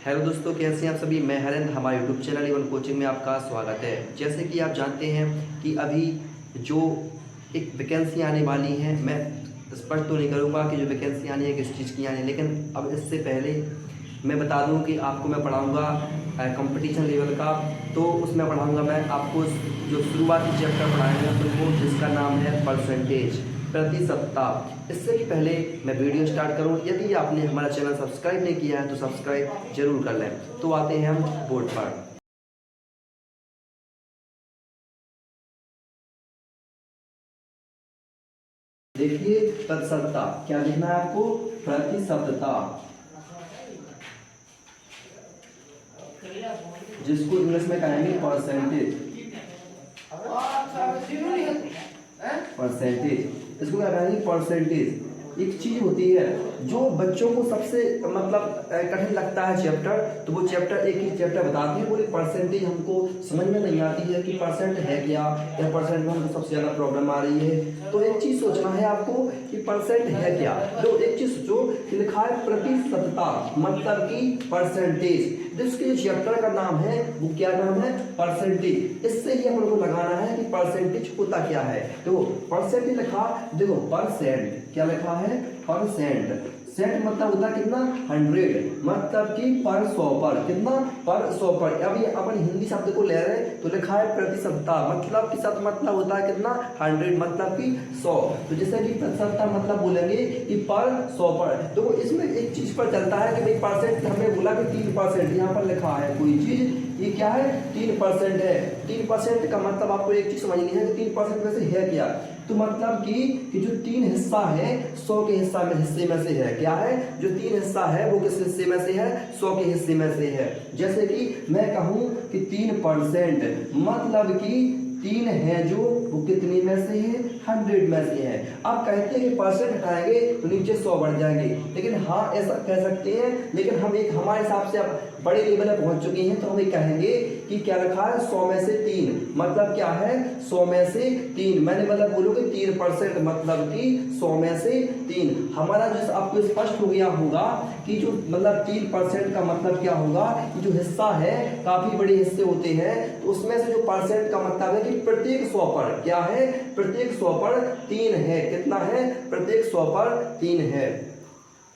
Hello दोस्तों, कैसे हैं आप सभी। मैं हरेंद्र, हमारे यूट्यूब चैनल इवन कोचिंग में आपका स्वागत है। जैसे कि आप जानते हैं कि अभी जो एक वैकेंसी आने वाली है, मैं स्पष्ट तो नहीं करूँगा कि जो वैकेंसी आनी है किस चीज़ की आनी है, लेकिन अब इससे पहले मैं बता दूं कि आपको मैं पढ़ाऊँगा कंपटीशन लेवल का। तो उसमें पढ़ाऊँगा मैं आपको जो शुरुआती चैप्टर पढ़ाएंगे तुमको, जिसका नाम है परसेंटेज, प्रतिशतता। इससे भी पहले मैं वीडियो स्टार्ट करूं, यदि आपने हमारा चैनल सब्सक्राइब नहीं किया है तो सब्सक्राइब जरूर कर लें। तो आते हैं हम बोर्ड पर। देखिए प्रतिशतता, क्या लिखना है आपको, प्रतिशतता, जिसको इंग्लिश में कहेंगे परसेंटेज। परसेंटेज, इसको क्या कहेंगे, परसेंटेज। एक चीज होती है जो बच्चों को सबसे मतलब कठिन लगता है चैप्टर, तो वो चैप्टर एक ही चैप्टर बताते हैं, बोले परसेंटेज हमको समझ में नहीं आती है कि परसेंट है क्या, या परसेंट में हमको सबसे ज्यादा प्रॉब्लम आ रही है। तो एक चीज सोचना है आपको कि परसेंट है क्या। तो एक चीज सोचो कि लिखा है प्रतिशतता, मतलब कि परसेंटेज। जिसके चैप्टर का नाम है वो क्या नाम है, परसेंटेज। इससे ही हम लोग को लगाना है कि परसेंटेज होता क्या है। तो परसेंटेज लिखा, देखो परसेंट क्या लिखा है, परसेंट। सेंट मतलब होता है कितना, 100, मतलब कि पर 100 पर, कितना, पर 100 पर। अभी अपन हिंदी शब्द को ले रहे हैं तो लिखा है प्रतिशतता, मतलब कि शत मतलब होता है कितना, 100, मतलब कि 100। तो जैसे कि प्रतिशतता मतलब बोलेंगे कि पर 100 पर। तो इसमें एक चीज पर चलता है कि भाई परसेंट, हमने बोला कि 3%, यहाँ पर लिखा है कोई चीज, ये क्या है, 3% है। 3% का मतलब आपको एक चीज समझनी है कि 3% में से है क्या। तो मतलब कि जो 3 हिस्सा है 100 के हिस्से में से है, क्या है, जो 3 हिस्सा है वो किस हिस्से में से है, 100 के हिस्से में से है। जैसे कि मैं कहूं कि 3%, मतलब कि 3 है जो वो कितने में से है, 100 में से है। आप कहते हैं कि परसेंट हटाएंगे तो नीचे 100 बढ़ जाएंगे, लेकिन हाँ ऐसा कह सकते हैं, लेकिन हम एक हमारे हिसाब से अब बड़े लेवल पर पहुंच चुके हैं, तो हम एक कहेंगे कि क्या रखा है, 100 में से 3, मतलब क्या है, 100 में से 3। मैंने मतलब बोलोगे 3%, मतलब कि 100 में से 3। हमारा जो आपको स्पष्ट हो गया होगा कि जो मतलब 3% का मतलब क्या होगा, कि जो हिस्सा है काफी बड़े हिस्से होते हैं, तो उसमें से जो परसेंट का मतलब है कि प्रत्येक 100 पर क्या है, प्रत्येक 100 पर 3 है। कितना है, प्रत्येक 100 पर 3 है।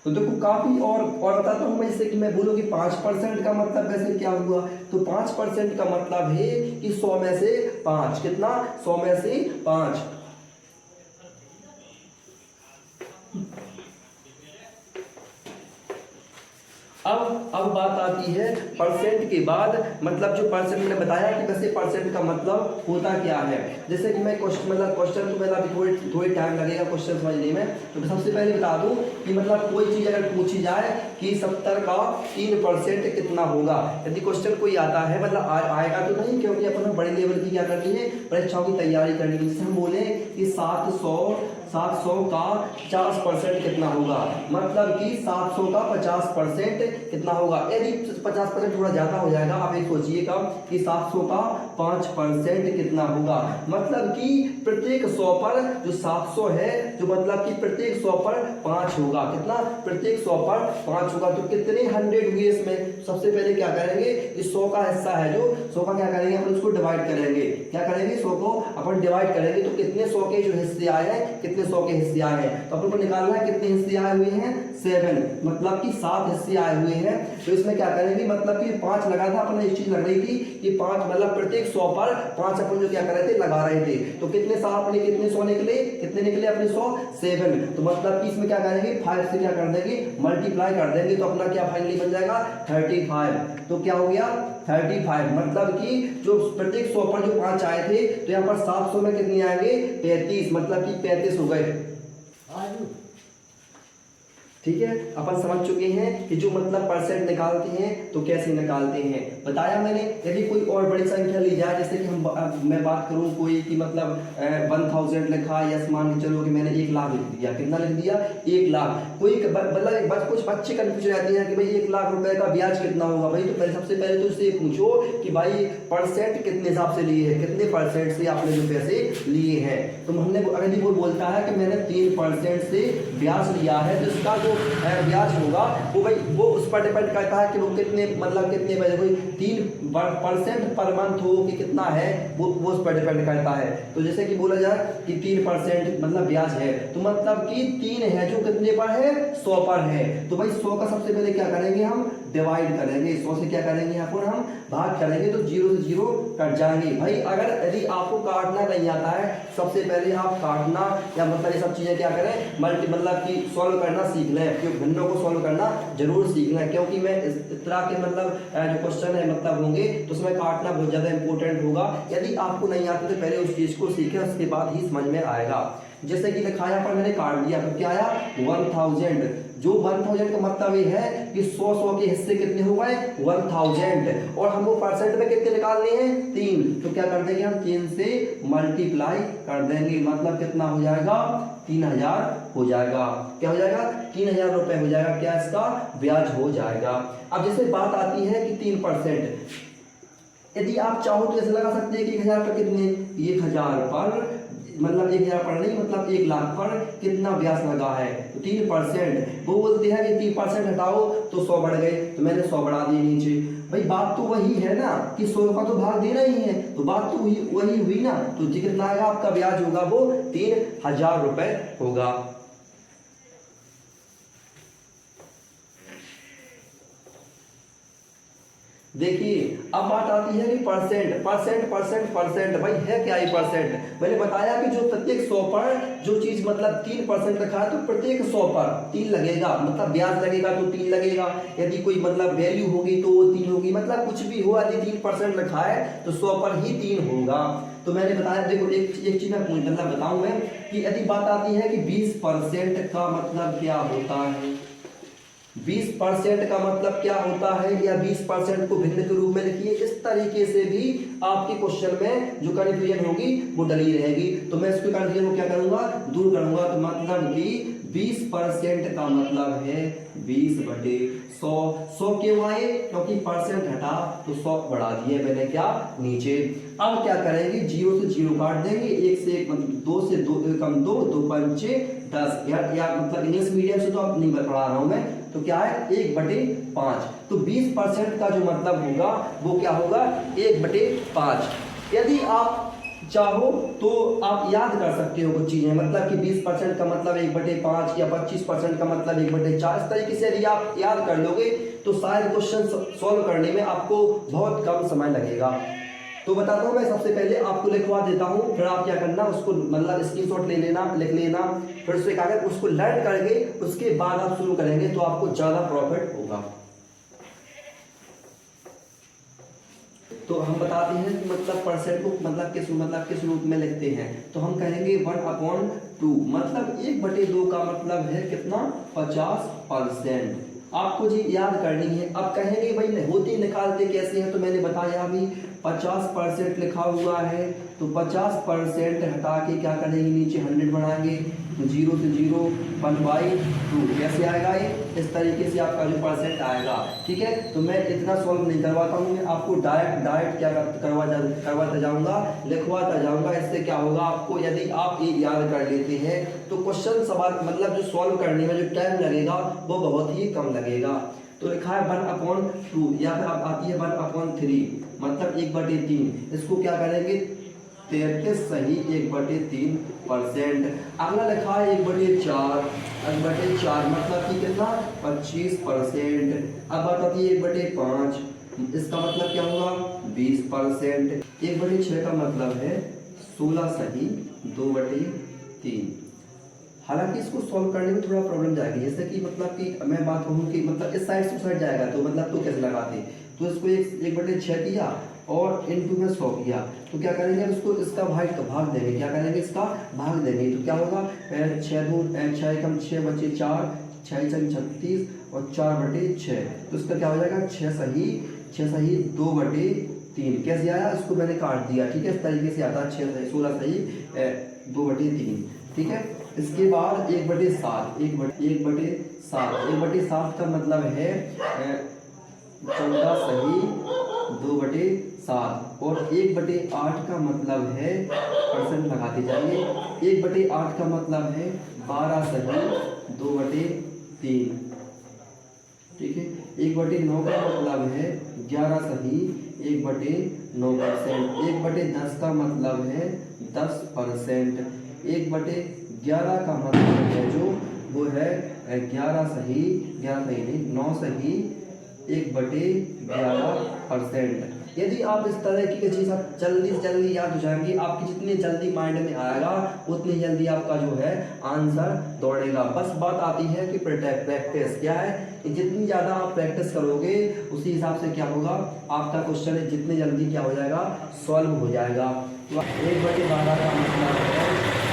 तो देखो काफी और बताता हूं मैं, इससे कि मैं बोलूं कि 5% का मतलब वैसे क्या हुआ, तो 5% का मतलब है कि 100 में से 5, कितना, 100 में से 5। अब बात आती है परसेंट के बाद, मतलब जो परसेंट मैंने बताया कि वैसे परसेंट का मतलब होता क्या है। जैसे कि मैं क्वेश्चन को मतलब थोड़ी टाइम लगेगा क्वेश्चन समझने में। तो सबसे पहले बता दूं कि मतलब कोई चीज अगर पूछी जाए कि 70 का 3% कितना होगा, यदि क्वेश्चन कोई आता है, मतलब आएगा तो नहीं, क्योंकि अपन बड़े लेवल की क्या करनी है, परीक्षाओं की तैयारी करनी है। जैसे हम बोले कि 700 का 50% कितना होगा, मतलब कि 700 का 50% कितना होगा। यदि 50% थोड़ा ज्यादा हो जाएगा, आप एक सोचिएगा कि 700 का 5% कितना होगा, मतलब कि प्रत्येक 100 पर जो 700 है, जो मतलब कि प्रत्येक 100 पर 5 होगा, कितना, प्रत्येक 100 पर 5 होगा। तो कितने 100 हुए इसमें, सबसे पहले क्या करेंगे, इस 100 का हिस्सा है जो 100 का क्या करेंगे, हम उसको डिवाइड करेंगे। क्या करेंगे, 100 को अपन डिवाइड करेंगे, तो कितने 100 के जो हिस्से आए हैं, कितने 100 के हिस्से आए हैं, तो अपन को निकालना है कितने हिस्से आए हुए हैं, 7, मतलब कि 7 हिस्से आए हुए हैं। तो इसमें क्या करेंगे, मतलब कि 5 लगा था अपन, एक चीज लग रही थी कि 5 मतलब प्रत्येक 100 पर 5 अपन जो क्या कर रहे थे, लगा रहे थे। तो कितने 7 अपने कितने 100 निकले, कितने निकले अपने 100, 7। तो मतलब कि इसमें क्या करेंगे, 5 से क्या कर देंगे, मल्टीप्लाई कर देंगे, तो अपना क्या फाइनली बन जाएगा 35। तो क्या हो गया 35, मतलब कि जो प्रत्येक 100 पर जो 5 आए थे, तो यहाँ पर 700 में कितने आएंगे, 35, मतलब कि 35 हो गए। ठीक है, अपन समझ चुके हैं कि जो मतलब परसेंट निकालते हैं तो कैसे निकालते हैं, बताया मैंने। यदि कोई और बड़ी संख्या ली जाए, जैसे कि मैं बात करूं कोई कि मतलब 1000 लिखा, या मान के चलो कि मैंने 1 लाख लिख दिया, कितना लिख दिया, 1 लाख। कोई मतलब कुछ बच्चे कंफ्यूज रहते हैं कि भाई 1 लाख रुपए का ब्याज कितना होगा। भाई तो पहले सबसे पहले तो इससे पूछो कि भाई परसेंट कितने हिसाब से लिए हैं, कितने परसेंट से आपने जो पैसे लिए हैं। तो हमने अगर वो बोलता है कि मैंने 3% से ब्याज लिया है, तो इसका जो ब्याज होगा वो भाई वो उस पर डिपेंड करता है कि वो कितने मतलब कितने बजे कोई 3% पर मंथ हो कि कितना है वो उस पर डिपेंड करता है। तो जैसे कि बोला जाए कि 3% मतलब ब्याज है तो मतलब कि 3 है जो कितने पर है 100 पर है। तो भाई 100 का सबसे पहले क्या करेंगे हम डिवाइड करेंगे, 100 से क्या करेंगे यहाँ पर हम भाग करेंगे तो 0 से 0 कट जाएंगे। भाई अगर यदि आपको काटना नहीं आता है सबसे पहले आप काटना या मतलब ये सब चीजें क्या करें मल्टी मतलब कि सॉल्व करना सीख लें, क्योंकि भिन्नों को सॉल्व करना जरूर सीख लें, क्योंकि मैं इस तरह के मतलब जो क्वेश्चन है मतलब होंगे तो उसमें काटना बहुत ज्यादा इंपॉर्टेंट होगा। यदि आपको नहीं आता तो पहले उस चीज को सीखें, उसके बाद ही समझ में आएगा। जैसे कि दिखाया पर मैंने काट दिया तो क्या आया 1000, जो 1000 का मतलब ये है कि 100 के हिस्से कितने हो गए 1000 और हमको परसेंट में कितने निकालने हैं 3, तो क्या कर देंगे हम 3 से मल्टीप्लाई कर देंगे, मतलब कितना हो जाएगा 3000 हो जाएगा। क्या हो जाएगा 3000 रुपए हो जाएगा, क्या इसका ब्याज हो जाएगा। अब जैसे बात आती है कि 3%, यदि आप चाहो तो ऐसे लगा सकते हैं कि 1000 पर कितने 1000 पर मतलब 1000 पर नहीं मतलब 1 लाख पर कितना ब्याज लगा है तो 3%। वो बोलते हैं कि 3% हटाओ तो 100 बढ़ गए, तो मैंने 100 बढ़ा दिए नीचे। भाई बात तो वही है ना कि 100 का तो भाग देना ही है, तो बात तो वही हुई ना। तो कितना आएगा आपका ब्याज होगा वो 3000 रुपए होगा। देखिए अब बात आती है कि परसेंट भाई है क्या ये परसेंट। मैंने बताया कि जो प्रत्येक 100 पर जो चीज मतलब 3% रखा है तो प्रत्येक 100 पर 3 लगेगा, मतलब ब्याज लगेगा तो 3 लगेगा, यदि कोई मतलब वैल्यू होगी तो वो 3 होगी, मतलब कुछ भी हो यदि 3% रखा है तो 100 पर ही 3 होगा। तो मैंने बताया देखो एक चीज मैं मतलब बताऊं मैं कि यदि बात आती है कि 20% का मतलब क्या होता है, 20% का मतलब क्या होता है या 20% को भिन्न के रूप में लिखिए, इस तरीके से भी आपके क्वेश्चन में जो कंफ्यूजन होगी वो डली रहेगी। तो मैं इसको कंफ्यूजन को क्या करूंगा दूर करूंगा। तो मतलब कि 20% का मतलब है 20/100। 100 क्यों आए क्योंकि परसेंट हटा तो 100 बढ़ा दिए मैंने क्या नीचे। अब क्या करेंगे 0 से 0 काट देंगे, 1 से 1 2 से 2 कम 2 2 पंचे 10 या मतलब इंग्लिश मीडियम से तो अब नहीं पढ़ा रहा हूं मैं, तो क्या है 1/5। तो 20% का जो मतलब होगा वो क्या होगा 1/5। यदि आप चाहो तो आप याद कर सकते हो कुछ चीजें, मतलब कि 20% का मतलब 1/5 या 25% का मतलब 1/4। इस तरीके से यदि आप याद कर लोगे तो शायद क्वेश्चन सॉल्व करने में आपको बहुत कम समय लगेगा। तो बताता हूँ मैं सबसे पहले आपको लिखवा देता हूँ, फिर आप क्या करना उसको मतलब स्क्रीनशॉट ले लेना लिख लेना, फिर उससे कागज उसको लर्न करके उसके बाद आप शुरू करेंगे तो आपको ज्यादा प्रॉफिट होगा। तो हम बताते हैं कि मतलब परसेंट को मतलब किस रूप में लिखते हैं, तो हम कहेंगे 1/2, मतलब 1/2 का मतलब है कितना 50%। आपको जी याद करनी है। अब कहेंगे भाई होती निकालते कैसे हैं, तो मैंने बताया अभी 50% लिखा हुआ है तो 50% हटा के क्या करेंगे नीचे 100 बनाएंगे, 0 से 0 1/2 कैसे आएगा ये इस तरीके से आपका जो परसेंट आएगा। ठीक है, तो मैं इतना सॉल्व नहीं करवाता हूँ, मैं आपको डायरेक्ट क्या करवाता जाऊंगा लिखवाता जाऊंगा। इससे क्या होगा आपको यदि आप ये याद कर लेते हैं तो क्वेश्चन सवाल मतलब जो सॉल्व करने में जो टाइम लगेगा वो बहुत ही कम लगेगा। तो लिखा है 1/2 या फिर अब आती है 1/3 मतलब 1/3। इसको क्या करेंगे 33 सही 1/3%। अगला लिखा है 1/4 मतलब कि कितना 25%। अब बात आती है 1/5, इसका मतलब क्या होगा 20%। 1/6 का मतलब है 16 सही 2/3। हालांकि इसको सॉल्व करने में थोड़ा प्रॉब्लम जाएगी, जैसे कि मतलब कि मैं बात कहूँ कि मतलब इस साइड से उस साइड जाएगा तो मतलब तो कैसे लगाते, तो इसको 1/6 किया और इनटू में 100 किया, तो क्या करेंगे इसको इसका भाग देंगे, क्या करेंगे इसका भाग देंगे, तो क्या होगा 6 कम 6 बचे 4 6 36 और 4/6, तो इसका क्या हो जाएगा 6 सही 2/3। कैसे आया इसको मैंने काट दिया। ठीक है, इस तरीके से आता है 6 सही 16 सही 2/3। ठीक है, इसके बाद 1/7 1/7 का मतलब है 14 सही 2/7 और 1/8 का मतलब है परसेंट लगाते जाइए 1/8 का मतलब है 12 सही 2/3। 3। ठीक है, 1/9 का मतलब है 11 सही 1/9%। 1/10 का मतलब है 10%। 1/11 का मतलब है जो वो है 11 सही 11 सही नहीं 9 सही 1/11%। यदि आप इस तरह की चीज़ आप जल्दी से जल्दी याद हो जाएंगी, आपकी जितनी जल्दी माइंड में आएगा उतनी जल्दी आपका जो है आंसर दौड़ेगा। बस बात आती है कि प्रैक्टिस क्या है, जितनी ज़्यादा आप प्रैक्टिस करोगे उसी हिसाब से क्या होगा, आपका क्वेश्चन जितनी जल्दी क्या हो जाएगा, सॉल्व हो जाएगा। तो 1/12 का मतलब है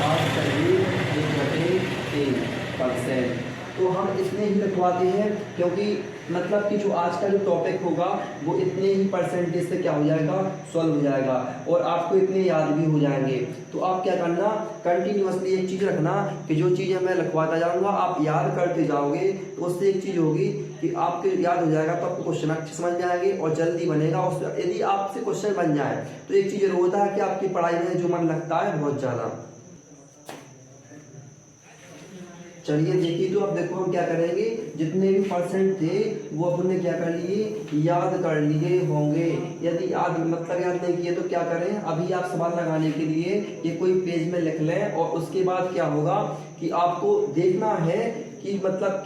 8 सही 1/3%। तो हम इतने ही लिखवाते हैं क्योंकि मतलब कि जो आज का जो टॉपिक होगा वो इतने ही परसेंटेज से क्या हो जाएगा, सॉल्व हो जाएगा और आपको इतने याद भी हो जाएंगे। तो आप क्या करना, कंटिन्यूअसली एक चीज़ रखना कि जो चीज़ें मैं लिखवाता जाऊंगा आप याद करते जाओगे, तो उससे एक चीज़ होगी कि आपके याद हो जाएगा, तो आपको क्वेश्चन अच्छे समझ में आएंगे और जल्दी बनेगा। उस यदि आपसे क्वेश्चन बन जाए तो एक चीज़ जरूर होता है कि आपकी पढ़ाई में जो मन लगता है बहुत ज़्यादा। चलिए देखिए, तो अब देखो हम क्या करेंगे, जितने भी परसेंट थे वो अपने क्या कर लिए, याद कर लिए होंगे। यदि याद मतलब याद नहीं किए तो क्या करें, अभी आप सवाल लगाने के लिए ये कोई पेज में लिख लें और उसके बाद क्या होगा कि आपको देखना है कि मतलब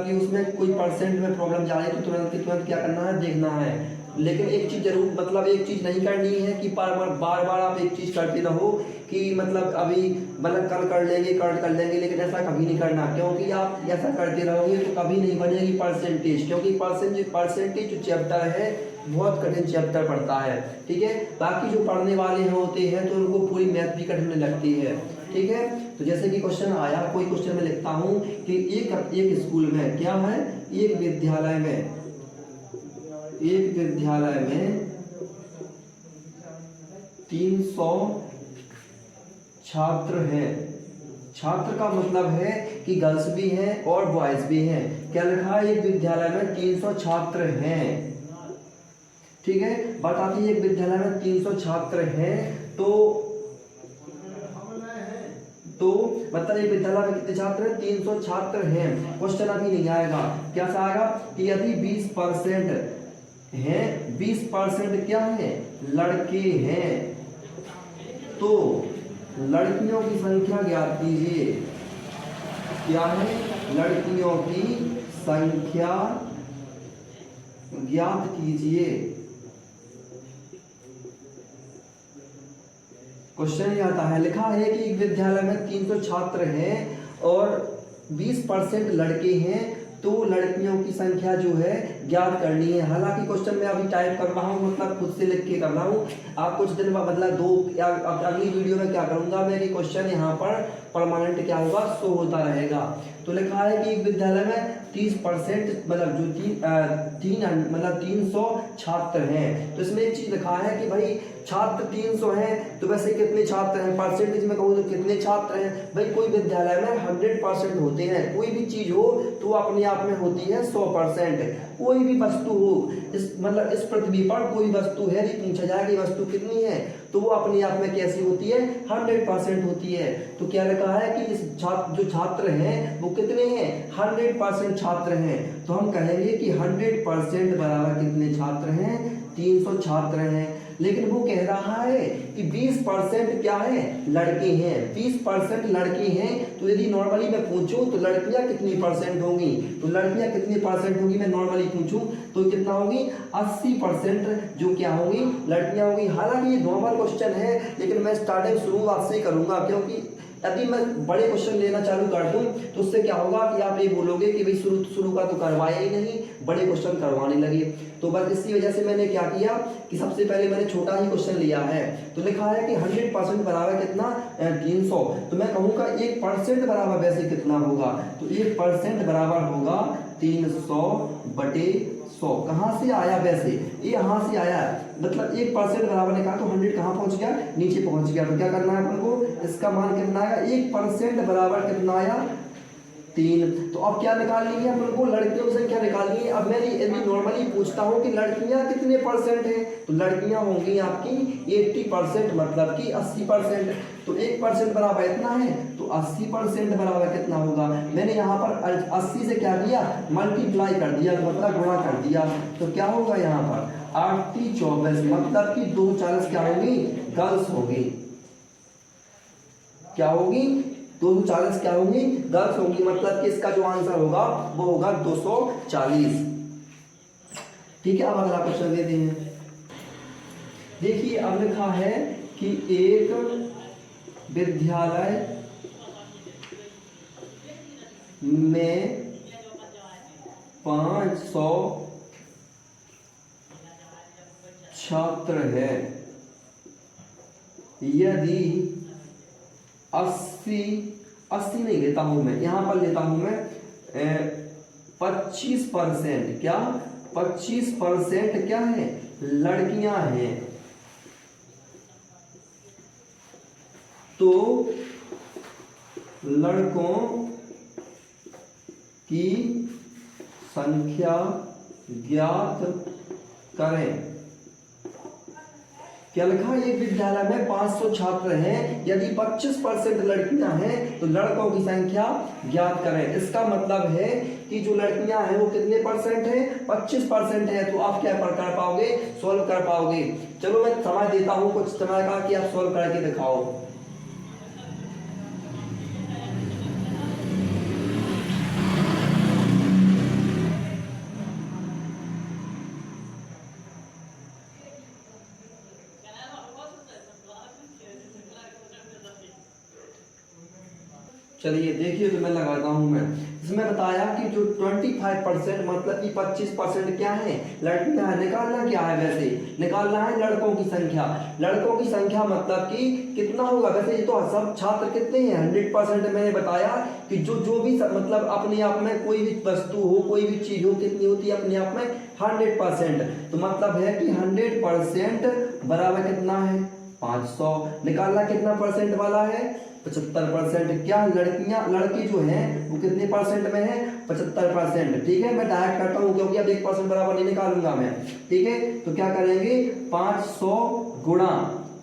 कि उसमें कोई परसेंट में प्रॉब्लम जा रही है तो तुरंत क्या करना है, देखना है। लेकिन एक चीज़ जरूर मतलब एक चीज़ नहीं करनी है कि बार बार आप एक चीज़ करते रहो कि मतलब अभी मतलब कल कर लेंगे, लेकिन ऐसा कभी नहीं करना, क्योंकि आप ऐसा करते रहोगे तो कभी नहीं बनेगी परसेंटेज। क्योंकि परसेंटेज जो चैप्टर है बहुत कठिन चैप्टर पड़ता है। ठीक है, बाकी जो पढ़ने वाले होते हैं तो उनको पूरी मैथ भी कठिन लगती है। ठीक है, तो जैसे कि क्वेश्चन आया, कोई क्वेश्चन में लिखता हूँ कि एक स्कूल में क्या है, एक विद्यालय में 300 छात्र हैं। छात्र का मतलब है कि गर्ल्स भी हैं और बॉयज भी हैं। क्या लिखा है, एक विद्यालय में 300 छात्र हैं। ठीक है, बात आती है एक विद्यालय में 300 छात्र हैं तो मतलब एक विद्यालय में कितने छात्र हैं, 300 छात्र हैं। क्वेश्चन अभी नहीं आएगा, क्या आएगा कि यदि 20% हैं, 20% क्या है, लड़के हैं, तो लड़कियों की संख्या ज्ञात कीजिए। क्या है, लड़कियों की संख्या ज्ञात कीजिए। क्वेश्चन ये आता है, लिखा है कि एक विद्यालय में 300 छात्र हैं और 20% लड़के हैं, तो लड़कियों की संख्या जो है ज्ञात करनी है। हालांकि क्वेश्चन में अभी टाइप कर रहा हूँ, मतलब खुद से लिख के कर रहा हूँ। आप कुछ दिन बाद मतलब अगली वीडियो में क्या करूंगा मैं कि क्वेश्चन यहाँ पर परमानेंट क्या होगा, शो होता रहेगा। तो लिखा है कि एक विद्यालय में 30% मतलब जो 300 छात्र हैं। तो इसमें एक चीज लिखा है कि भाई छात्र 300 हैं तो वैसे कितने छात्र हैं, परसेंटेज में कहूँ तो कितने छात्र हैं। भाई कोई विद्यालय में 100% होते हैं, कोई भी चीज हो तो अपने आप में होती है 100%। कोई भी वस्तु हो, इस पृथ्वी पर कोई वस्तु है, यदि पूछा जाए कि वस्तु कितनी है तो वो अपने आप में कैसी होती है, 100% होती है। तो क्या लिखा है कि जो छात्र हैं वो कितने हैं, 100% छात्र हैं। तो हम कहेंगे कि 100% बराबर कितने छात्र हैं, 300 छात्र हैं। लेकिन वो कह रहा है कि 20% क्या है, लड़के हैं, 20% लड़के हैं। तो यदि नॉर्मली मैं पूछूं तो लड़कियां कितनी परसेंट होंगी, तो लड़कियां कितनी परसेंट होंगी, मैं नॉर्मली पूछूं तो कितना होगी, 80% जो क्या होंगी, लड़कियां होंगी। हालांकि ये नॉर्मल क्वेश्चन है, लेकिन मैं स्टार्टिंग शुरुआत से करूंगा, क्योंकि यदि मैं बड़े क्वेश्चन लेना चालू कर दूं तो उससे क्या होगा कि आप ये बोलोगे कि भाई शुरू का तो करवाया ही नहीं, बड़े क्वेश्चन करवाने लगे। तो बस इसी वजह से मैंने क्या किया कि सबसे पहले मैंने छोटा ही क्वेश्चन लिया है। तो लिखा है कि 100% बराबर कितना, 300। तो मैं कहूँगा 1% बराबर वैसे कितना होगा, तो 1% बराबर होगा 300/100। कहाँ से आया, वैसे ये यहाँ से आया, मतलब 1% बराबर ने कहा तो 100 कहाँ पहुंच गया, नीचे पहुंच गया। तो क्या करना है अपन को, इसका मान कितना आएगा, 1% बराबर कितना आया, 3। तो अब क्या निकालनी है अपन को, लड़कियों की संख्या निकालनी है। अब मैं यदि नॉर्मली पूछता हूँ कि लड़कियां कितने परसेंट हैं, तो लड़कियां होंगी आपकी 80%, मतलब कि 80%। तो 1% बराबर इतना है, तो 80% बराबर कितना होगा, मैंने यहाँ पर 80 से क्या किया, मल्टीप्लाई कर दिया, मतलब गुणा कर दिया। तो क्या होगा यहाँ पर 8 × 24, मतलब कि 240 क्या होगी, गर्ल्स होगी। क्या होगी, 240 क्या होंगी, गर्ल्स होंगी। मतलब कि इसका जो आंसर होगा वो होगा 240। ठीक है, अब अगला क्वेश्चन देते हैं। देखिए अब लिखा है कि एक विद्यालय में 500 छात्र है, यदि 80 नहीं लेता हूं मैं, यहां पर लेता हूं मैं 25%, क्या 25% क्या है, लड़कियां हैं, तो लड़कों की संख्या ज्ञात करें। क्या लिखा है, एक विद्यालय में 500 छात्र हैं, यदि 25% लड़कियां हैं तो लड़कों की संख्या ज्ञात करें। इसका मतलब है कि जो लड़कियां हैं वो कितने परसेंट है, 25% है। तो आप क्या कर पाओगे, सोल्व कर पाओगे। चलो मैं समय देता हूं कुछ समय का कि आप सोल्व करके दिखाओ। चलिए देखिए, तो मैं लगाता हूं मैं। इसमें बताया कि जो 25% मतलब कि 25% क्या है, लड़कियां हैं। निकालना क्या है, वैसे निकालना है लड़कों की संख्या। लड़कों की संख्या मतलब कि कितना होगा, वैसे ये तो सब छात्र कितने हैं, 100%। मैंने बताया कि जो भी मतलब अपने आप में कोई भी वस्तु हो, कोई भी चीज हो, कितनी होती है अपने आप में 100%। तो मतलब है कि 100% बराबर कितना है, 500। निकालना कितना परसेंट वाला है, 75%। क्या लड़की जो है वो कितने परसेंट में है, 75%। ठीक है, मैं डायरेक्ट करता हूँ क्योंकि अब 1% बराबर नहीं निकालूंगा मैं। ठीक है, तो क्या करेंगे, 500 गुणा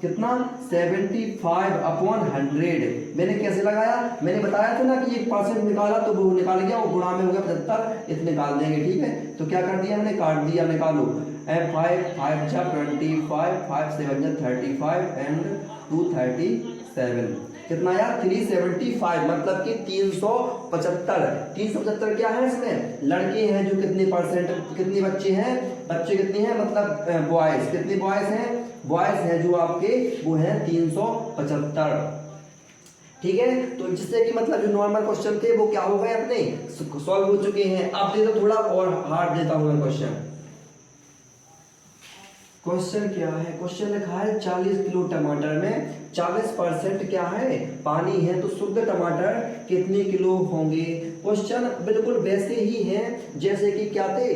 कितना, 75/100। मैंने कैसे लगाया, मैंने बताया था ना कि 1% निकाला तो वो निकाल गया, वो गुणा में हो गया 75, इतने निकाल देंगे। ठीक है, तो क्या कर दिया मैंने, काट दिया। निकालो 5 5 25, 5 7 35 एंड 237, कितना यार 375, मतलब कि 375। 375 क्या है, इसमें लड़के हैं जो कितने परसेंट, कितने बच्चे हैं, बच्चे कितने हैं, मतलब बॉयज, कितने बॉयज हैं, बॉयज हैं जो आपके वो हैं 375। ठीक है, तो जिससे कि मतलब जो नॉर्मल क्वेश्चन थे वो क्या हो गए, अपने सॉल्व हो चुके हैं। अब दे दो थोड़ा और हार्ड देता हूं मैं क्वेश्चन। क्वेश्चन क्या है, क्वेश्चन लिखा है 40 किलो टमाटर में 40% क्या है, पानी है, तो शुद्ध टमाटर कितने किलो होंगे। क्वेश्चन बिल्कुल वैसे ही है जैसे कि क्या थे,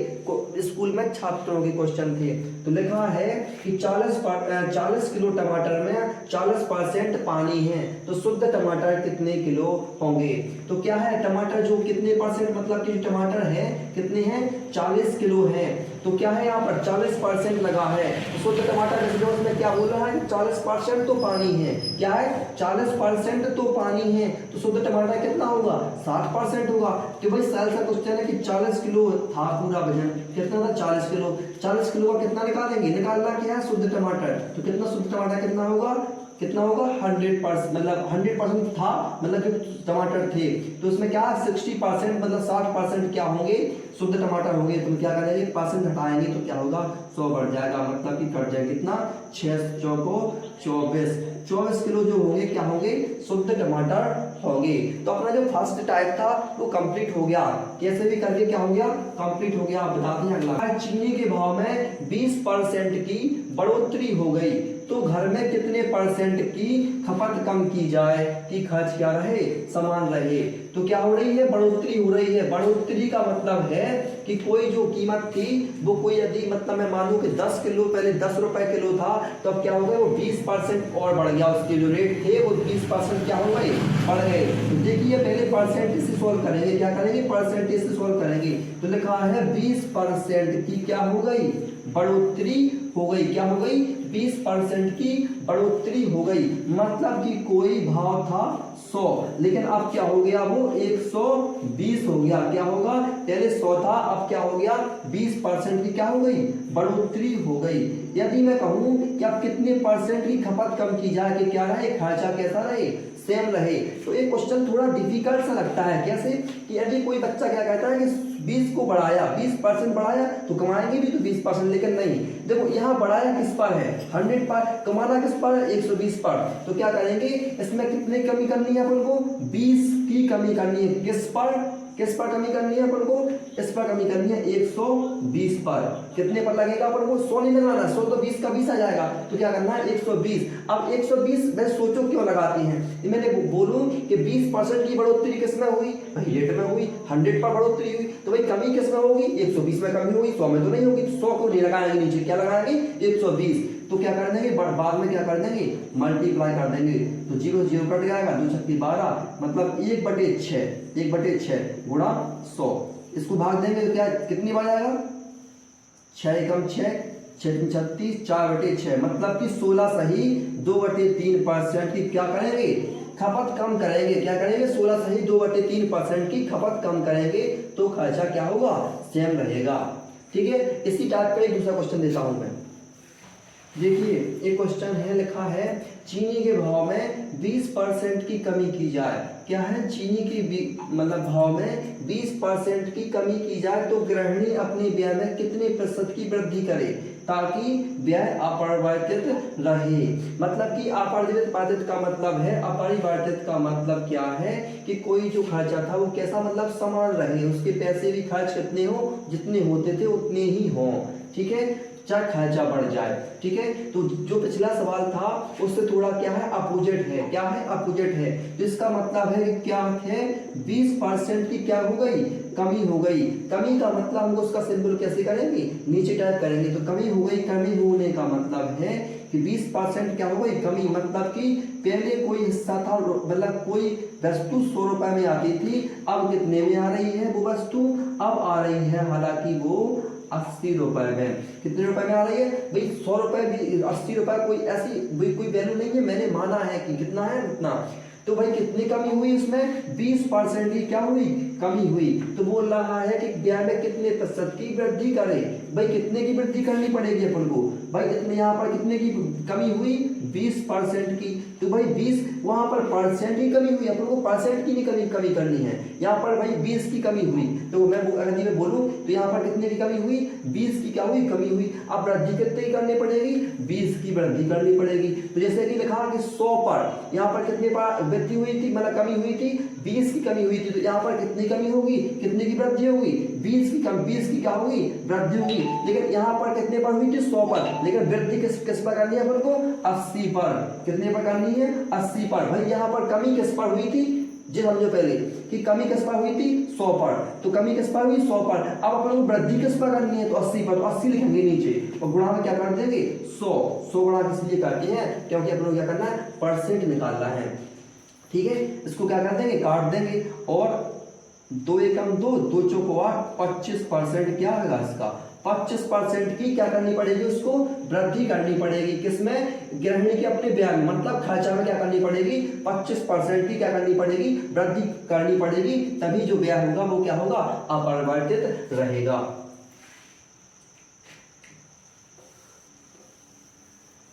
स्कूल में छात्रों के क्वेश्चन थे। तो लिखा है कि 40 किलो टमाटर में 40% पानी है, तो शुद्ध टमाटर कितने किलो होंगे। तो क्या है, टमाटर जो कितने परसेंट, मतलब कि टमाटर है कितने हैं, 40 किलो है। तो क्या है, यहाँ पर 40% लगा है, तो शुद्ध टमाटर में क्या बोल रहा है, 40% तो पानी है। क्या है, 40% तो पानी है, तो शुद्ध टमाटर कितना होगा, 60% होगा। कि भाई साल सा क्वेश्चन है कि 40 किलो था पूरा वजन, कितना था, 40 किलो। 40 किलो का कितना निकालेंगे, निकालना क्या है, शुद्ध टमाटर। तो कितना शुद्ध टमाटर कितना होगा, कितना होगा 100%, मतलब 100% था, मतलब कि टमाटर थे। तो इसमें क्या 60% मतलब 60% क्या होंगे, शुद्ध टमाटर होंगे। तो क्या करेंगे, परसेंट हटाएंगे तो क्या होगा, 100 बढ़ जाएगा, मतलब कि कट जाएगा कितना, 6 चौको 24 किलो जो होंगे क्या होंगे, शुद्ध टमाटर होंगे। तो अपना जो फर्स्ट टाइप था वो कंप्लीट हो गया, कैसे भी करके क्या हो गया, कंप्लीट हो गया। आप बता दें अगला, चीनी के भाव में 20% की बढ़ोतरी हो गई, तो घर में कितने परसेंट की खपत कम की जाए कि खर्च क्या रहे, समान रहे। तो क्या हो रही है, बढ़ोतरी हो रही है। बढ़ोतरी का मतलब है कि कोई जो कीमत थी वो कोई यदि मतलब मैं मानूं कि 10 किलो पहले 10 रुपए किलो था, तो अब क्या हो गया वो 20% और बढ़ गया, उसके जो रेट थे वो 20% क्या हो गए, बढ़ गए। तो देखिए पहले परसेंटेज से सॉल्व करेंगे, क्या करेंगे, परसेंटेज से सॉल्व करेंगे। तो लिखा है 20% की क्या हो गई, बढ़ोतरी हो गई, क्या हो गई, 20% की बढ़ोतरी हो गई। मतलब कि कोई भाव था 100, लेकिन अब क्या हो गया, वो 120 हो गया। क्या होगा, पहले 100 था, अब क्या हो गया, 20% की क्या हो गई, बढ़ोतरी हो गई। यदि मैं कहूं कि अब कितने परसेंट की खपत कम की जाए कि क्या रहे, खर्चा कैसा रहे, सेम रहे, तो ये क्वेश्चन थोड़ा डिफिकल्ट सा लगता है। कैसे कि यदि कोई बच्चा क्या कहता है कि 20 को बढ़ाया, 20% बढ़ाया तो कमाएंगे भी तो 20%, लेकिन नहीं, देखो यहाँ बढ़ाया किस पर है, 100 पर, कमाना किस पर है, 120 पर। तो क्या करेंगे, इसमें कितने कमी करनी है अपन को, 20 की कमी करनी है। किस पर, किस पर कमी करनी है अपन को, इस पर कमी करनी है 120 पर। कितने पर लगेगा अपन को, 100 नहीं लगाना, 100 तो 20 का 20 आ जाएगा, तो क्या करना है 120। अब 120 मैं सोचो क्यों लगाती हैं, मैंने बोलूं कि 20% की बढ़ोतरी किस में हुई, भाई रेट में हुई, 100 पर बढ़ोतरी हुई, तो भाई कमी किस में होगी, 120 में कमी होगी, 100 में तो नहीं होगी। 100 को नहीं लगाएंगे नीचे, क्या लगाएंगे, 120। तो क्या कर देंगे, बाद में क्या कर देंगे, मल्टीप्लाई कर देंगे, तो 0 0 कट जाएगा, 2 छक्के 12, मतलब 1/6, 1/6 गुणा 100। इसको भाग देंगे तो क्या कितनी बार आएगा, 6 एकम 6, 6 36, 4/6, मतलब कि 16 सही 2/3% की क्या करेंगे, खपत कम करेंगे। क्या करेंगे, 16 सही 2/3% की खपत कम करेंगे, तो खर्चा क्या होगा, सेम रहेगा। ठीक है, इसी टाइप का एक दूसरा क्वेश्चन देता हूं मैं। देखिए एक क्वेश्चन है, लिखा है चीनी के भाव में 20% की कमी की जाए। क्या है, चीनी की मतलब भाव में 20% की कमी की जाए तो गृहिणी अपने व्यय में कितने प्रतिशत की वृद्धि करे ताकि व्यय अपरिवर्तित रहे। मतलब कि अपरिवर्तित का मतलब है, अपरिवर्तित का मतलब क्या है कि कोई जो खर्चा था वो कैसा, मतलब समान रहे, उसके पैसे भी खर्च कितने हो, जितने होते थे उतने ही हों। ठीक है, चाहे खर्चा बढ़ जाए। ठीक है, तो जो पिछला सवाल था उससे थोड़ा क्या है, अपोजिट है। क्या है, अपोजिट है। तो इसका मतलब है कि क्या है, 20% की क्या हो गई, कमी हो गई। कमी का मतलब हम उसका सिंबल कैसे करेंगे, नीचे टाइप करेंगे, तो कमी हो गई। कमी होने का मतलब है कि 20% क्या हो गई, कमी, मतलब कि पहले कोई हिस्सा था, मतलब कोई वस्तु 100 रुपए में आती थी, अब कितने में आ रही है वो वस्तु, अब आ रही है हालांकि वो 80 रुपए में। कितने रुपए में आ रही है भाई, 100 रुपए भी 80 रुपए, कोई ऐसी कोई वैल्यू नहीं है, मैंने माना है कि कितना है उतना। तो भाई कितनी कमी हुई इसमें, 20% की क्या हुई, कमी हुई। तो बोल रहा है कि व्यय में कितने प्रतिशत की वृद्धि करे, भाई कितने की वृद्धि करनी पड़ेगी अपन को, भाई इतने यहाँ पर कितने की कमी हुई, 20% की। तो भाई 20 वहां पर परसेंट की कमी हुई, अपन को परसेंट की नहीं कमी करनी है, यहाँ पर भाई 20 की कमी हुई। तो मैं अगर मैं बोलूं तो यहाँ पर कितने की कमी हुई, 20 की क्या हुई, कमी हुई। अब वृद्धि कितने की करनी पड़ेगी, 20 की वृद्धि करनी पड़ेगी। तो जैसे कि लिखा कि 100 पर, यहाँ पर कितने पर वृद्धि हुई थी, मतलब कमी हुई थी, 20 की कमी हुई थी, तो यहाँ पर कितनी कमी होगी, कितने की वृद्धि होगी, 20 की कम, 20 की क्या होगी, वृद्धि होगी। लेकिन यहाँ पर कितने पर हुई थी, 100 पर, लेकिन वृद्धि किस पर करनी है अपन को, 80 पर। कितने पर करनी है, 80 पर। भाई यहाँ पर कमी किस पर हुई थी, जी समझो पहले कि कमी किस पर हुई थी, 100 पर, तो कमी किस पर हुई, 100 पर। अब अपन को वृद्धि किस पर करनी है, तो 80 पर, तो 80 लिखेंगे नीचे और गुणा में क्या कर देंगे, 100 गुणा इसलिए करते हैं क्योंकि अपन को क्या करना है, परसेंट निकालना है। ठीक है, इसको क्या कर देंगे, काट देंगे, और 2 एकम 2, 2 चौको 8, 25% क्या होगा इसका, 25% की क्या करनी पड़ेगी, उसको वृद्धि करनी पड़ेगी। किसमें, गृहिणी के अपने व्यय में, मतलब खर्चा में क्या करनी पड़ेगी, 25% की क्या करनी पड़ेगी, वृद्धि करनी पड़ेगी, तभी जो व्यय होगा वो क्या होगा, अपरिवर्तित रहेगा।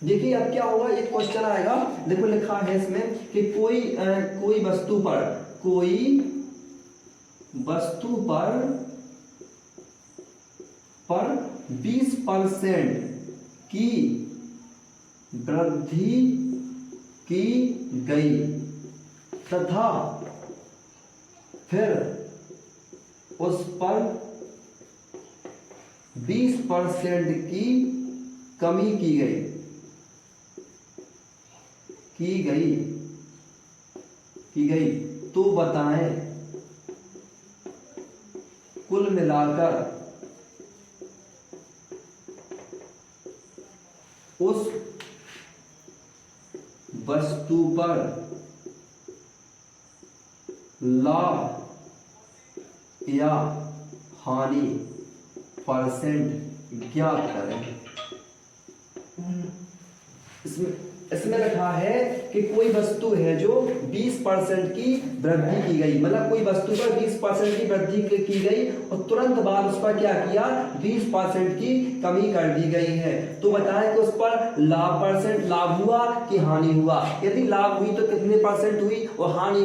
देखिए अब क्या होगा, एक क्वेश्चन आएगा, देखो लिखा है इसमें कि कोई वस्तु पर 20% की वृद्धि की गई तथा फिर उस पर 20% की कमी की गई तो बताएं कुल मिलाकर उस वस्तु पर लाभ या हानि परसेंट ज्ञात करें। इसमें रखा है कि कोई वस्तु है जो 20% की वृद्धि की गई, मतलब कोई वस्तु पर 20% की वृद्धि की गई और तुरंत बाद उस पर क्या किया, 20% की कमी कर दी गई है। तो बताएं कि उस पर लाभ हुआ कि हानि हुआ। यदि लाभ हुई तो कितने परसेंट हुई और हानि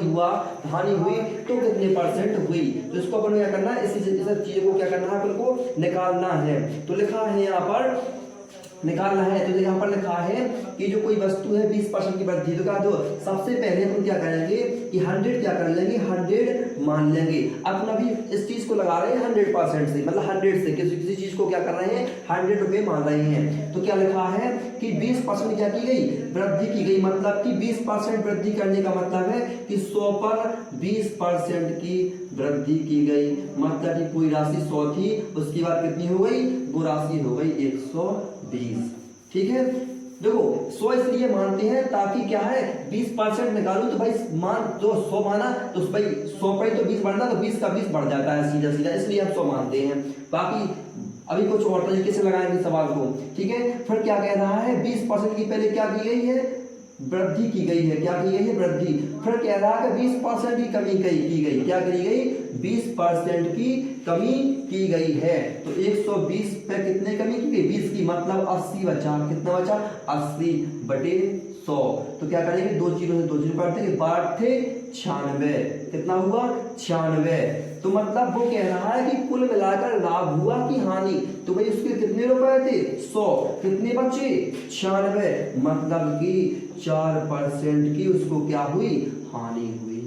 हुई तो कितने परसेंट हुई। तो इसको अपन क्या करना है, इसी चीज को क्या करना है, अपन को निकालना है। तो लिखा है यहाँ पर निकालना है। तो यहाँ पर लिखा है कि जो कोई वस्तु है 20% की वृद्धि, तो क्या दो सबसे पहले हम क्या करेंगे कि 100 क्या कर लेंगे, 100 मान लेंगे। अपन अभी इस चीज को लगा रहे हैं 100% से, मतलब 100 से किसी चीज को क्या कर रहे हैं, 100 रुपए मान रहे हैं। तो क्या लिखा है कि 20% क्या की गई, वृद्धि की गई। मतलब कि 20% वृद्धि करने का मतलब है कि 100 पर 20% की वृद्धि की गई। मतलब कि कोई राशि 100 थी, उसकी बाद कितनी हो गई, वो राशि हो गई 120। ठीक है, देखो 100 इसलिए मानते हैं ताकि क्या है 20% निकालू तो भाई मान जो 100 माना तो भाई 100 पर तो 20 बढ़ना, तो 20 का 20 बढ़ जाता है सीधा सीधा, इसलिए हम 100 मानते हैं। बाकी अभी कुछ और तरीके से लगाएंगे सवाल को। ठीक है, फिर क्या कह रहा है, 20% की पहले क्या की गई है, वृद्धि की गई है। क्या की गई है, वृद्धि। फिर कह रहा है कि 20% की कमी की गई। क्या करी गई, 20% की कमी की गई है। तो 120 पे कितने कमी की गई, 20 की, मतलब 80 बचा। कितना बचा, 80 बटे 100। तो क्या करेंगे, 2 जीरो से 2 जीरो काटते हैं, 12 थे 96। कितना हुआ, 96। तो मतलब वो कह रहा है कि कुल मिलाकर लाभ हुआ कि हानि। तो भाई उसके कितने रुपए थे, 100, कितने बचे, 96। मतलब कि 4% की उसको क्या हुई, हानि हुई।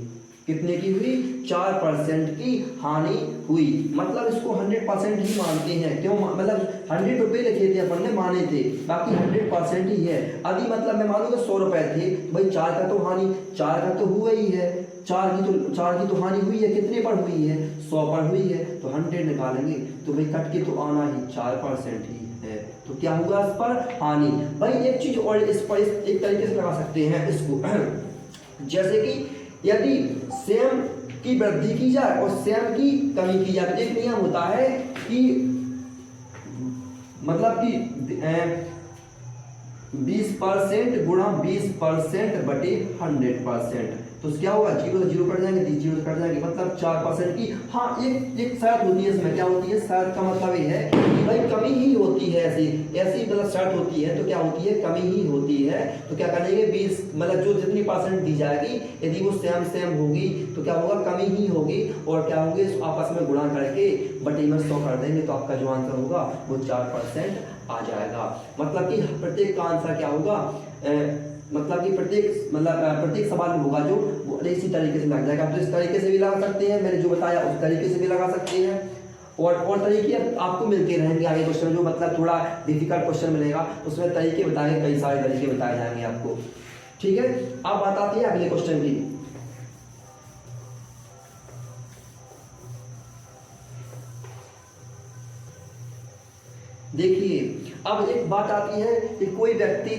कितने की हुई, 4% की हानि हुई। मतलब इसको 100% ही मानते हैं। क्यों, मतलब 100 रुपए लिखे थे अपन ने, माने थे, बाकी 100% ही है। अभी मतलब मैं मानूंगा 100 रुपए थे, तो भाई 4 का तो हानि, 4 का तो हुआ ही है, 4 की तो हानि हुई है। कितने पर हुई है, 100 पर हुई है। तो 100 निकालेंगे तो भाई कट के तो आना ही 4% ही है। तो क्या हुआ, इस पर हानि। भाई एक चीज और इस पर एक तरीके से लगा सकते हैं इसको जैसे कि यदि सेम की वृद्धि की जाए और सेम की कमी की जाए, तो एक नियम होता है कि मतलब कि 20% गुणा 20% बटे 100%। तो क्या होगा, 0 से 0 कट जाएंगे, 0 से कट जाएंगे, मतलब 4% की। हाँ, एक शर्त होती है इसमें। क्या होती है, शर्त का मतलब ये है कि भाई कमी ही होती है, ऐसी मतलब शर्त होती है। तो क्या होती है, कमी ही होती है। तो क्या करेंगे, 20 मतलब जो जितनी परसेंट दी जाएगी, यदि वो सेम होगी तो क्या होगा, कमी ही होगी। और क्या होंगे, आपस में गुणा करके बटे में 100 कर देंगे, तो आपका जो आंसर होगा वो 4% आ जाएगा। मतलब कि प्रत्येक का आंसर क्या होगा, मतलब कि प्रत्येक सवाल में होगा जो वो इसी तरीके से लग जाएगा। तो इस तरीके से भी लगा सकते हैं, मैंने जो बताया उस तरीके से भी लगा सकते हैं। और तरीके आपको मिलते रहेंगे आगे क्वेश्चन, जो मतलब थोड़ा डिफिकल्ट क्वेश्चन मिलेगा उसमें तरीके बताएंगे, कई सारे तरीके बताए जाएंगे आपको। ठीक है, अब बात आती है अगले क्वेश्चन की। देखिए, अब एक बात आती है कि कोई व्यक्ति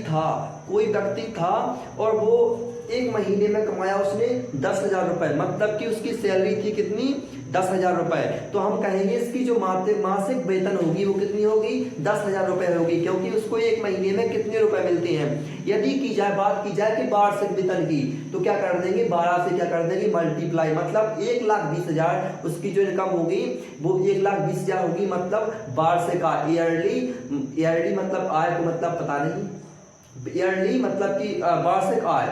था और वो एक महीने में कमाया उसने 10,000 रुपए, मतलब कि उसकी सैलरी थी कितनी, 10,000 रुपए। तो हम कहेंगे इसकी जो मासिक वेतन होगी वो कितनी होगी, 10,000 रुपए होगी, क्योंकि उसको एक महीने में कितने रुपए मिलते हैं। यदि बात की जाए कि वार्षिक वेतन की, तो क्या कर देंगे, 12 से क्या कर देंगे मल्टीप्लाई, मतलब 1,20,000 उसकी जो इनकम होगी वो 1,20,000 होगी। मतलब वार्षिक आय, ईयरली मतलब आय को मतलब पता नहीं, ईयरली मतलब कि वार्षिक आय,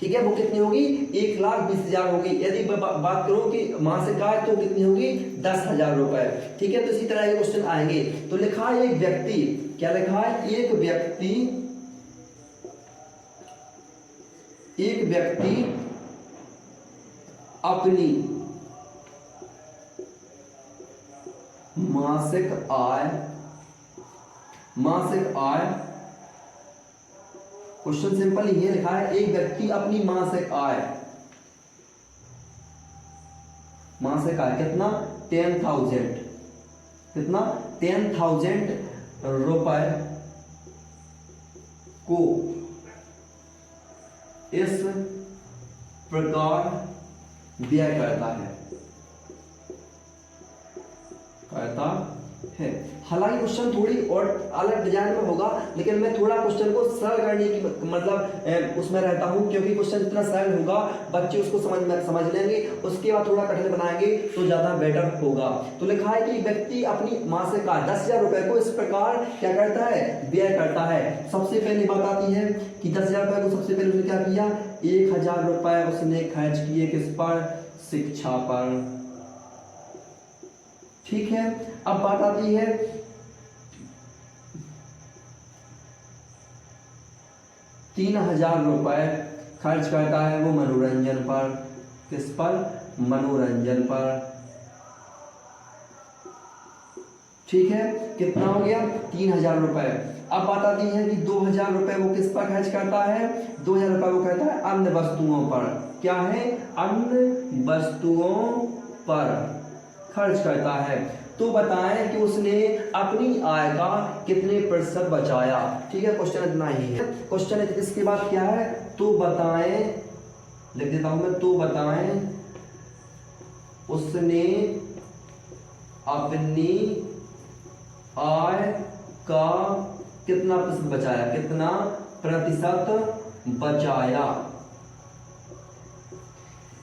ठीक है, वो कितनी होगी, 1,20,000 होगी। यदि बात करूं कि मासिक आय तो कितनी होगी, 10,000 रुपए। ठीक है, तो इसी तरह के क्वेश्चन आएंगे। तो लिखा है एक व्यक्ति, क्या लिखा है, एक व्यक्ति अपनी मासिक आय, क्वेश्चन सिंपल ये लिखा है, एक व्यक्ति अपनी मासिक आय कितना, 10,000, कितना 10,000 रुपए को इस प्रकार व्यय करता है। हालांकि क्वेश्चन थोड़ी और अलग डिजाइन में होगा, लेकिन मैं थोड़ा क्वेश्चन को सरल करने की मतलब उसमें रहता हूं, क्योंकि क्वेश्चन जितना सरल होगा बच्चे उसको समझ लेंगे, उसके बाद थोड़ा कठिन बनाएंगे तो ज्यादा बेटर होगा। तो लिखा है कि व्यक्ति अपनी मासिक आय 10,000 रुपए को इस प्रकार क्या करता है, व्यय करता है। सबसे पहले बात आती है कि 10,000 रुपए को सबसे पहले उसने क्या किया, 1,000 रुपए उसने खर्च किए किस पर, शिक्षा पर। ठीक है, अब बात आती है 3,000 रुपए खर्च करता है वो मनोरंजन पर, किस पर, मनोरंजन पर। ठीक है, कितना हो गया, 3,000 रुपए। अब बात आती है कि 2,000 रुपए वो किस पर खर्च करता है, 2,000 रुपए वो कहता है अन्य वस्तुओं पर। क्या है, अन्य वस्तुओं पर खर्च करता है। तो बताएं कि उसने अपनी आय का कितने प्रतिशत बचाया। ठीक है, क्वेश्चन इतना ही है। क्वेश्चन इसके बाद क्या है, तो बताएं, लिख देता हूं मैं, तो बताएं उसने अपनी आय का कितना प्रतिशत बचाया, कितना प्रतिशत बचाया।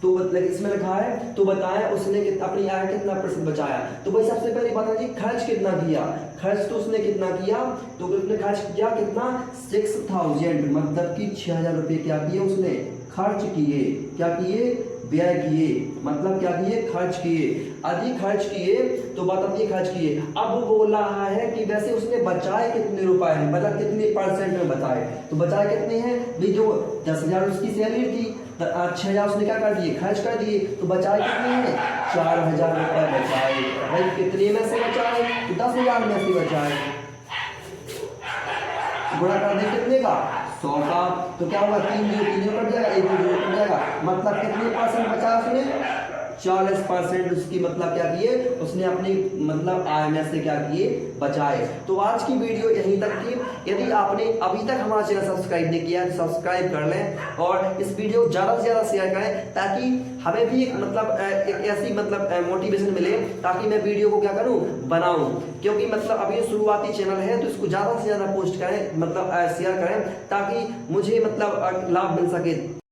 तो मतलब इसमें लिखा है तो बताएं उसने अपनी आय कितना प्रतिशत बचाया। तो भाई सबसे पहली बात है जी खर्च कितना किया, खर्च तो उसने कितना किया, तो उसने खर्च किया कितना, 6,000, मतलब कि 6,000 रुपये क्या किए उसने, खर्च किए। क्या किए, व्यय किए, मतलब क्या किए, खर्च किए। अधिक खर्च किए तो बात आती है खर्च किए। अब वो बोल रहा है कि वैसे उसने बचाए कितने रुपए हैं, मतलब कितने परसेंट में बचाए। तो बचाए कितने हैं भाई, जो 10,000 उसकी सैलरी थी, 6,000 उसने क्या कर दिए, खर्च कर दिए, तो बचाए कितने हैं, 4,000 रुपए बचाए। भाई कितने में से बचाए, तो 10,000 में से बचाए। गुणा कर दे कितने का, 100 का। तो क्या होगा, 3 कट जाएगा, 1 कट जाएगा, मतलब कितने परसेंट बचा उसने, 40% उसकी मतलब क्या किए उसने अपनी मतलब आय में से क्या किए, बचाए। तो आज की वीडियो यहीं तक थी। यदि आपने अभी तक हमारा चैनल सब्सक्राइब नहीं किया तो सब्सक्राइब कर लें और इस वीडियो ज़्यादा से ज़्यादा शेयर करें, ताकि हमें भी एक मतलब एक ऐसी मतलब मोटिवेशन मिले, ताकि मैं वीडियो को क्या करूं, बनाऊं। क्योंकि मतलब अभी शुरुआती चैनल है तो इसको ज़्यादा से ज़्यादा पोस्ट करें, मतलब शेयर करें, ताकि मुझे मतलब लाभ मिल सके।